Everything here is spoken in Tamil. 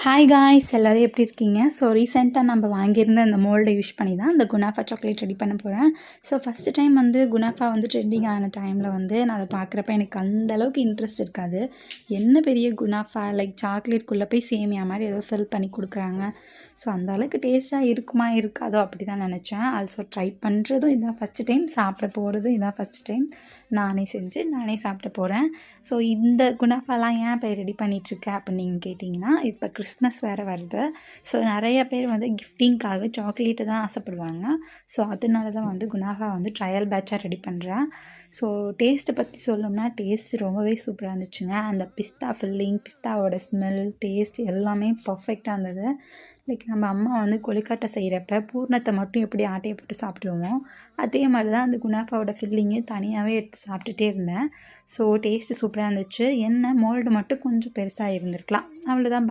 ஹாய் காய்ஸ் எல்லோரும் எப்படி இருக்கீங்க? ஸோ ரீசெண்டாக நம்ம வாங்கியிருந்த அந்த மோல்டை யூஸ் பண்ணி தான் இந்த குனாஃபா சாக்லேட் ரெடி பண்ண போகிறேன். So first time kunafa trending ஆன டைமில் நான் அதை பார்க்குறப்ப எனக்கு அந்தளவுக்கு இன்ட்ரெஸ்ட் இருக்காது. என்ன பெரிய குனாஃபா லைக் சாக்லேட்குள்ளே போய் சேமியா மாதிரி ஏதோ ஃபில் பண்ணி கொடுக்குறாங்க. ஸோ அந்த அளவுக்கு டேஸ்ட்டாக இருக்குமா இருக்காதோ அப்படி தான் நினச்சேன். ஆல்சோ ட்ரை பண்ணுறதும் இதான் ஃபஸ்ட்டு டைம், சாப்பிட போகிறதும் இதான் ஃபஸ்ட்டு டைம். நானே செஞ்சு நானே சாப்பிட போகிறேன். ஸோ இந்த குனாஃபாலாம் ஏன் இப்போ ரெடி பண்ணிகிட்ருக்கேன் அப்படின்னு நீங்கள் கேட்டிங்கன்னா, இப்போ கிறிஸ்மஸ் வேறு வருது. ஸோ நிறைய பேர் கிஃப்டிங்காக சாக்லேட்டு தான் ஆசைப்படுவாங்க. ஸோ அதனால தான் குனாஃபா ட்ரையல் பேட்சாக ரெடி பண்ணுறேன். ஸோ டேஸ்ட்டை பற்றி சொல்லணும்னா டேஸ்ட் ரொம்பவே சூப்பராக இருந்துச்சுங்க. அந்த பிஸ்தா ஃபில்லிங், பிஸ்தாவோட ஸ்மெல், டேஸ்ட் எல்லாமே பர்ஃபெக்டாக இருந்தது. லைக் நம்ம அம்மா கொழுக்கட்டை செய்கிறப்ப பூர்ணத்தை மட்டும் எப்படி ஆட்டையை போட்டு சாப்பிடுவோமோ அதே மாதிரி தான் அந்த குனாஃபாவோட ஃபில்லிங்கையும் தனியாகவே எடுத்து சாப்பிட்டுட்டே இருந்தேன். ஸோ டேஸ்ட்டு சூப்பராக இருந்துச்சு. என்ன மோல்டு மட்டும் கொஞ்சம் பெருசாக இருந்திருக்கலாம், அவ்வளோதான்.